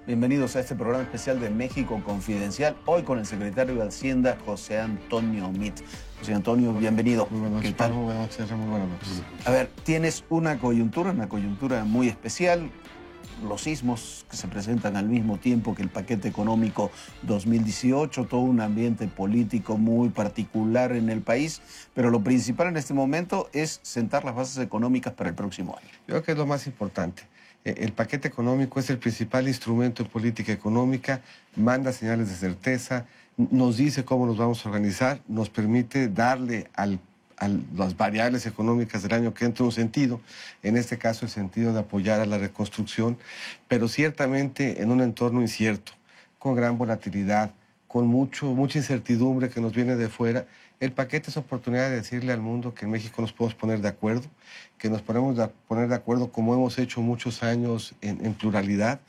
Bienvenidos a este programa especial de México Confidencial. Hoy con el secretario de Hacienda, José Antonio Meade. José Antonio, bienvenido. Muy buenas noches, ¿Qué tal? Muy buenas noches, muy buenas noches. A ver, tienes una coyuntura muy especial. Los sismos que se presentan al mismo tiempo que el paquete económico 2018, todo un ambiente político muy particular en el país, pero lo principal en este momento es sentar las bases económicas para el próximo año. Yo creo que es lo más importante. El paquete económico es el principal instrumento de política económica, manda señales de certeza, nos dice cómo nos vamos a organizar, nos permite darle a las variables económicas del año que entra un sentido, en este caso el sentido de apoyar a la reconstrucción, pero ciertamente en un entorno incierto, con gran volatilidad, con mucha incertidumbre que nos viene de fuera. El paquete es oportunidad de decirle al mundo que en México nos podemos poner de acuerdo, que nos podemos poner de acuerdo como hemos hecho muchos años en pluralidad,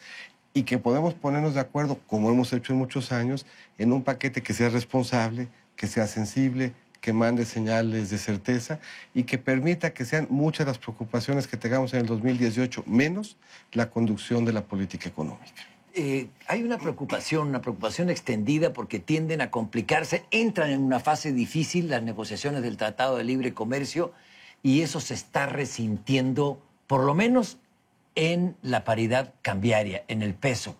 y que podemos ponernos de acuerdo, como hemos hecho en muchos años, en un paquete que sea responsable, que sea sensible, que mande señales de certeza y que permita que sean muchas las preocupaciones que tengamos en el 2018, menos la conducción de la política económica. Hay una preocupación extendida porque tienden a complicarse, entran en una fase difícil las negociaciones del Tratado de Libre Comercio y eso se está resintiendo, por lo menos en la paridad cambiaria, en el peso.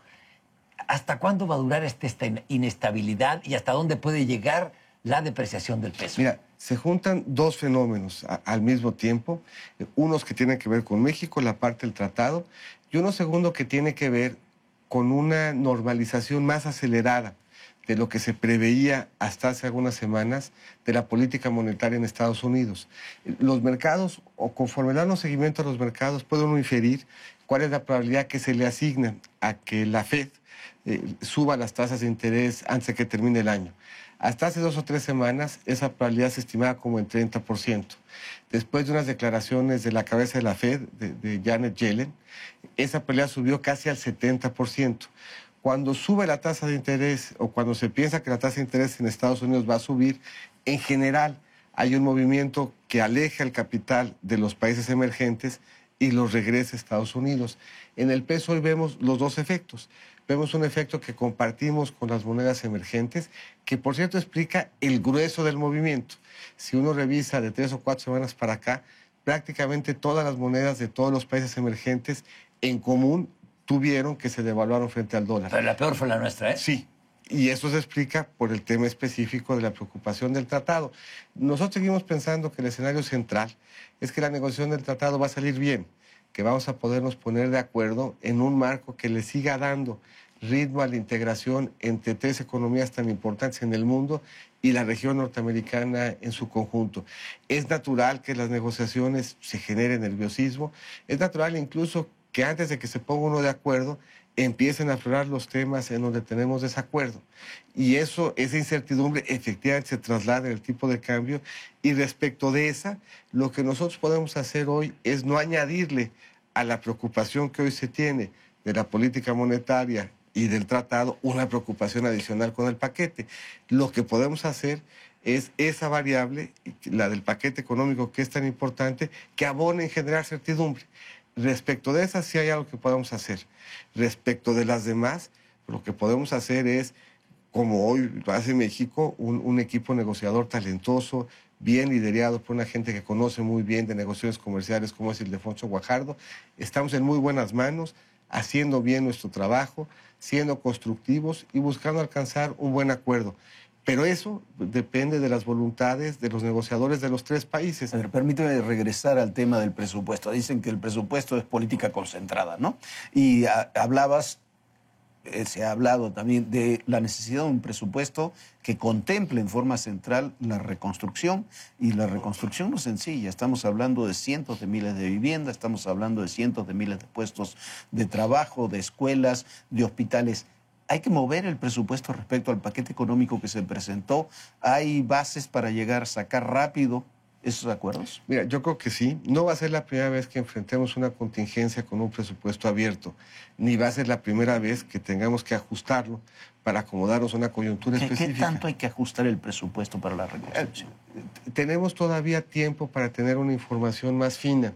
¿Hasta cuándo va a durar esta inestabilidad y hasta dónde puede llegar la depreciación del peso? Mira, se juntan dos fenómenos al mismo tiempo, unos que tienen que ver con México, la parte del tratado, y uno segundo que tiene que ver con una normalización más acelerada de lo que se preveía hasta hace algunas semanas de la política monetaria en Estados Unidos. Los mercados, o conforme damos seguimiento a los mercados, puede uno inferir cuál es la probabilidad que se le asigna a que la Fed suba las tasas de interés antes de que termine el año. Hasta hace 2 o 3 semanas, esa probabilidad se estimaba como en 30%. Después de unas declaraciones de la cabeza de la Fed, de Janet Yellen, esa probabilidad subió casi al 70%. Cuando sube la tasa de interés, o cuando se piensa que la tasa de interés en Estados Unidos va a subir, en general hay un movimiento que aleja el capital de los países emergentes y los regresa a Estados Unidos. En el peso hoy vemos los dos efectos. Vemos un efecto que compartimos con las monedas emergentes, que por cierto explica el grueso del movimiento. Si uno revisa de 3 o 4 semanas para acá, prácticamente todas las monedas de todos los países emergentes en común tuvieron que se devaluaron frente al dólar. Pero la peor fue la nuestra, ¿eh? Sí. Y eso se explica por el tema específico de la preocupación del tratado. Nosotros seguimos pensando que el escenario central es que la negociación del tratado va a salir bien, que vamos a podernos poner de acuerdo en un marco que le siga dando ritmo a la integración entre 3 economías tan importantes en el mundo y la región norteamericana en su conjunto. Es natural que las negociaciones se genere nerviosismo, es natural incluso que antes de que se ponga uno de acuerdo, empiecen a aflorar los temas en donde tenemos desacuerdo. Y esa incertidumbre efectivamente se traslada en el tipo de cambio. Y respecto de esa, lo que nosotros podemos hacer hoy es no añadirle a la preocupación que hoy se tiene de la política monetaria y del tratado una preocupación adicional con el paquete. Lo que podemos hacer es esa variable, la del paquete económico que es tan importante, que abone en generar certidumbre. Respecto de esas sí hay algo que podemos hacer. Respecto de las demás, lo que podemos hacer es, como hoy lo hace México, un equipo negociador talentoso, bien liderado por una gente que conoce muy bien de negociaciones comerciales como es Ildefonso Guajardo. Estamos en muy buenas manos, haciendo bien nuestro trabajo, siendo constructivos y buscando alcanzar un buen acuerdo. Pero eso depende de las voluntades de los negociadores de los 3 países. A ver, permíteme regresar al tema del presupuesto. Dicen que el presupuesto es política concentrada, ¿no? Y se ha hablado también de la necesidad de un presupuesto que contemple en forma central la reconstrucción, y la reconstrucción no es sencilla. Estamos hablando de cientos de miles de viviendas, estamos hablando de cientos de miles de puestos de trabajo, de escuelas, de hospitales. Hay que mover el presupuesto respecto al paquete económico que se presentó. ¿Hay bases para sacar rápido esos acuerdos? Mira, yo creo que sí. No va a ser la primera vez que enfrentemos una contingencia con un presupuesto abierto, ni va a ser la primera vez que tengamos que ajustarlo para acomodarnos a una coyuntura específica. ¿Qué tanto hay que ajustar el presupuesto para la reconstrucción? Tenemos todavía tiempo para tener una información más fina.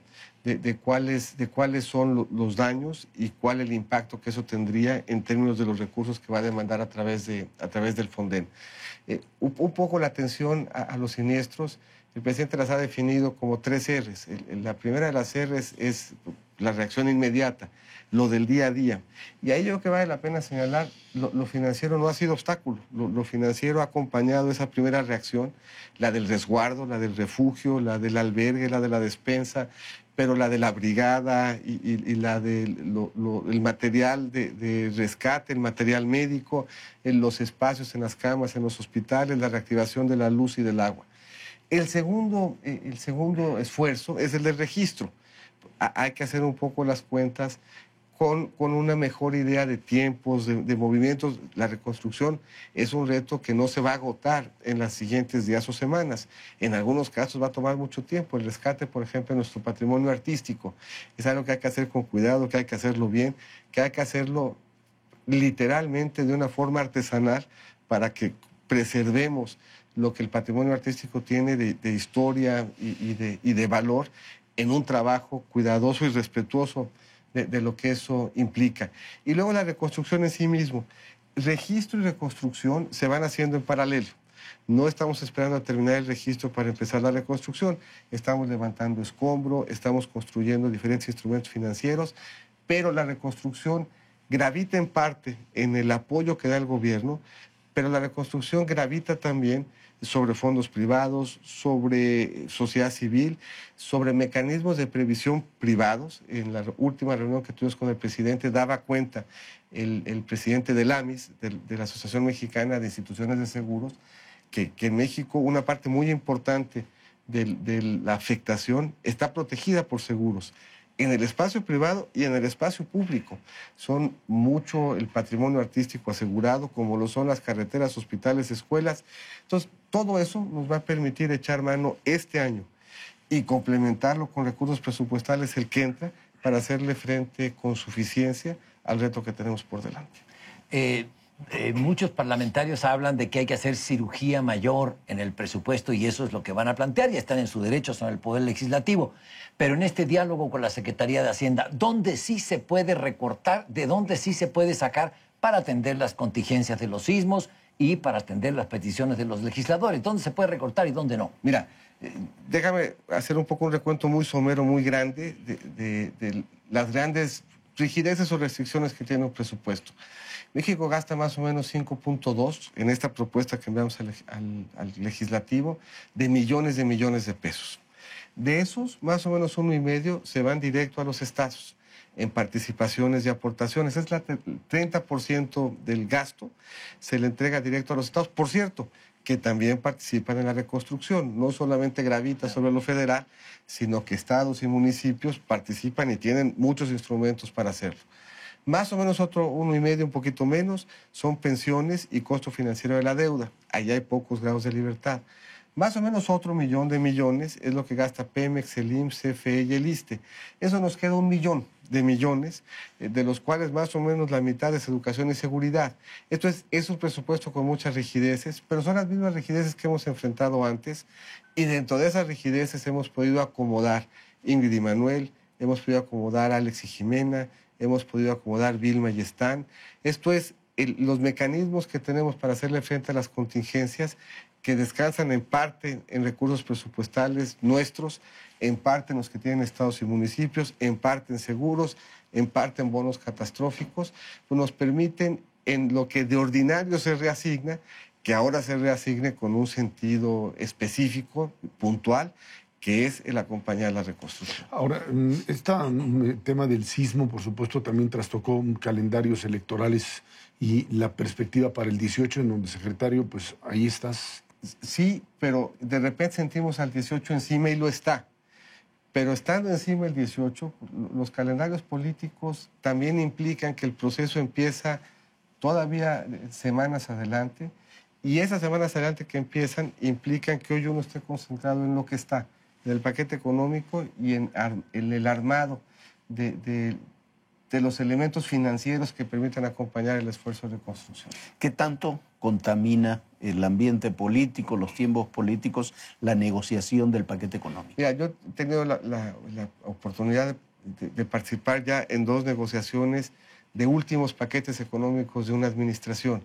de cuáles son los daños y cuál el impacto que eso tendría en términos de los recursos que va a demandar a través del Fonden. Un poco la atención a los siniestros, el presidente las ha definido como 3 R's. La primera de las R's es la reacción inmediata, lo del día a día. Y ahí yo creo que vale la pena señalar, lo financiero no ha sido obstáculo. Lo financiero ha acompañado esa primera reacción, la del resguardo, la del refugio, la del albergue, la de la despensa, pero la de la brigada y la del el material de rescate, el material médico, en los espacios, en las camas, en los hospitales, la reactivación de la luz y del agua. El segundo esfuerzo es el del registro. Hay que hacer un poco las cuentas con una mejor idea de tiempos, de movimientos. La reconstrucción es un reto que no se va a agotar en los siguientes días o semanas. En algunos casos va a tomar mucho tiempo. El rescate, por ejemplo, de nuestro patrimonio artístico es algo que hay que hacer con cuidado, que hay que hacerlo bien, que hay que hacerlo literalmente de una forma artesanal para que preservemos lo que el patrimonio artístico tiene de historia y de valor en un trabajo cuidadoso y respetuoso de lo que eso implica. Y luego la reconstrucción en sí mismo. Registro y reconstrucción se van haciendo en paralelo. No estamos esperando a terminar el registro para empezar la reconstrucción. Estamos levantando escombro, estamos construyendo diferentes instrumentos financieros, pero la reconstrucción gravita en parte en el apoyo que da el gobierno, pero la reconstrucción gravita también sobre fondos privados, sobre sociedad civil, sobre mecanismos de previsión privados. En la última reunión que tuvimos con el presidente daba cuenta el presidente del AMIS, de la Asociación Mexicana de Instituciones de Seguros, que en México una parte muy importante de la afectación está protegida por seguros, en el espacio privado y en el espacio público. Son mucho el patrimonio artístico asegurado, como lo son las carreteras, hospitales, escuelas. Entonces, todo eso nos va a permitir echar mano este año y complementarlo con recursos presupuestales el que entra para hacerle frente con suficiencia al reto que tenemos por delante. Muchos parlamentarios hablan de que hay que hacer cirugía mayor en el presupuesto y eso es lo que van a plantear, y están en su derecho, son el Poder Legislativo. Pero en este diálogo con la Secretaría de Hacienda, ¿dónde sí se puede recortar? ¿De dónde sí se puede sacar para atender las contingencias de los sismos y para atender las peticiones de los legisladores? ¿Dónde se puede recortar y dónde no? Mira, déjame hacer un poco un recuento muy somero, muy grande de las grandes rigideces o restricciones que tiene un presupuesto. México gasta más o menos 5.2 en esta propuesta que enviamos al legislativo de millones de pesos. De esos, más o menos 1.5 se van directo a los estados en participaciones y aportaciones. Es el 30% del gasto se le entrega directo a los estados. Por cierto, que también participan en la reconstrucción. No solamente gravita sobre lo federal, sino que estados y municipios participan y tienen muchos instrumentos para hacerlo. Más o menos otro 1.5, un poquito menos, son pensiones y costo financiero de la deuda. Allá hay pocos grados de libertad. Más o menos otro 1 millón de millones es lo que gasta Pemex, el IMSS, CFE y el ISSSTE. Eso nos queda 1 millón de millones, de los cuales más o menos la mitad es educación y seguridad. Esto es un presupuesto con muchas rigideces, pero son las mismas rigideces que hemos enfrentado antes, y dentro de esas rigideces hemos podido acomodar Ingrid y Manuel, hemos podido acomodar Alex y Jimena, hemos podido acomodar Vilma y Stan. Esto es los mecanismos que tenemos para hacerle frente a las contingencias, que descansan en parte en recursos presupuestales nuestros, en parte en los que tienen estados y municipios, en parte en seguros, en parte en bonos catastróficos, pues nos permiten en lo que de ordinario se reasigna, que ahora se reasigne con un sentido específico, puntual, que es el acompañar la reconstrucción. Ahora, este tema del sismo, por supuesto, también trastocó calendarios electorales y la perspectiva para el 18, en donde, secretario, pues ahí estás. Sí, pero de repente sentimos al 18 encima y lo está. Pero estando encima el 18, los calendarios políticos también implican que el proceso empieza todavía semanas adelante, y esas semanas adelante que empiezan implican que hoy uno esté concentrado en lo que está, en el paquete económico y en el armado de los elementos financieros que permitan acompañar el esfuerzo de reconstrucción. ¿Qué tanto contamina el ambiente político, los tiempos políticos, la negociación del paquete económico? Mira, yo he tenido la oportunidad de participar ya en 2 negociaciones de últimos paquetes económicos de una administración,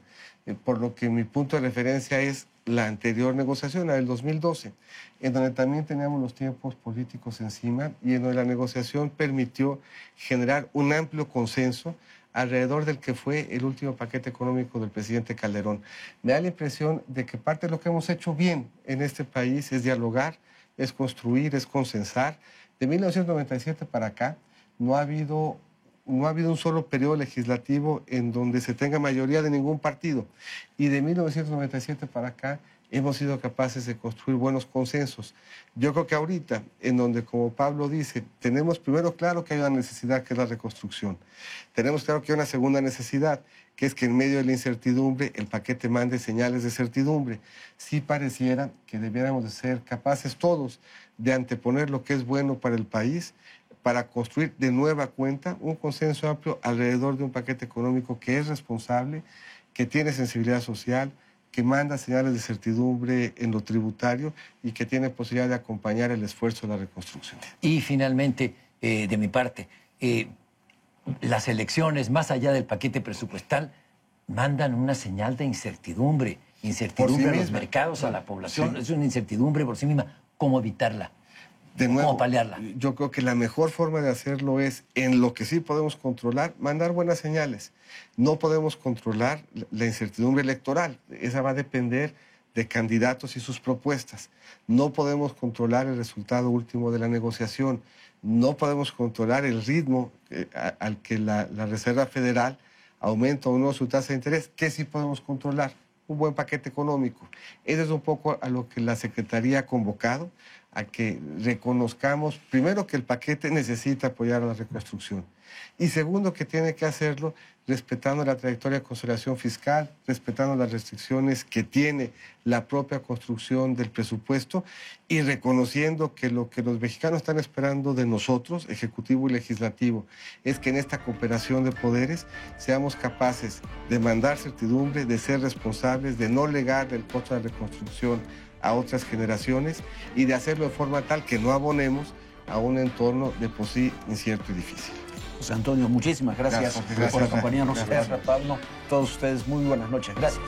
por lo que mi punto de referencia es la anterior negociación, la del 2012, en donde también teníamos los tiempos políticos encima y en donde la negociación permitió generar un amplio consenso alrededor del que fue el último paquete económico del presidente Calderón. Me da la impresión de que parte de lo que hemos hecho bien en este país es dialogar, es construir, es consensar. De 1997 para acá no ha habido un solo periodo legislativo en donde se tenga mayoría de ningún partido. Y de 1997 para acá hemos sido capaces de construir buenos consensos. Yo creo que ahorita, en donde, como Pablo dice, tenemos primero claro que hay una necesidad que es la reconstrucción. Tenemos claro que hay una segunda necesidad, que es que en medio de la incertidumbre el paquete mande señales de certidumbre. Sí pareciera que debiéramos de ser capaces todos de anteponer lo que es bueno para el país para construir de nueva cuenta un consenso amplio alrededor de un paquete económico que es responsable, que tiene sensibilidad social, que manda señales de certidumbre en lo tributario y que tiene posibilidad de acompañar el esfuerzo de la reconstrucción. Y finalmente, de mi parte, las elecciones, más allá del paquete presupuestal, mandan una señal de incertidumbre. Incertidumbre a los mercados, a la población. Sí. Es una incertidumbre por sí misma. ¿Cómo evitarla? De nuevo, ¿cómo paliarla? Yo creo que la mejor forma de hacerlo es, en lo que sí podemos controlar, mandar buenas señales. No podemos controlar la incertidumbre electoral. Esa va a depender de candidatos y sus propuestas. No podemos controlar el resultado último de la negociación. No podemos controlar el ritmo al que la Reserva Federal aumenta o no su tasa de interés. ¿Qué sí podemos controlar? Un buen paquete económico. Eso es un poco a lo que la Secretaría ha convocado, a que reconozcamos, primero, que el paquete necesita apoyar a la reconstrucción y segundo, que tiene que hacerlo respetando la trayectoria de consolidación fiscal, respetando las restricciones que tiene la propia construcción del presupuesto y reconociendo que lo que los mexicanos están esperando de nosotros, Ejecutivo y Legislativo, es que en esta cooperación de poderes seamos capaces de mandar certidumbre, de ser responsables, de no legar el costo de la reconstrucción a otras generaciones y de hacerlo de forma tal que no abonemos a un entorno de por sí incierto y difícil. José Antonio, muchísimas gracias por acompañarnos. Pablo, todos ustedes, muy buenas noches. Gracias.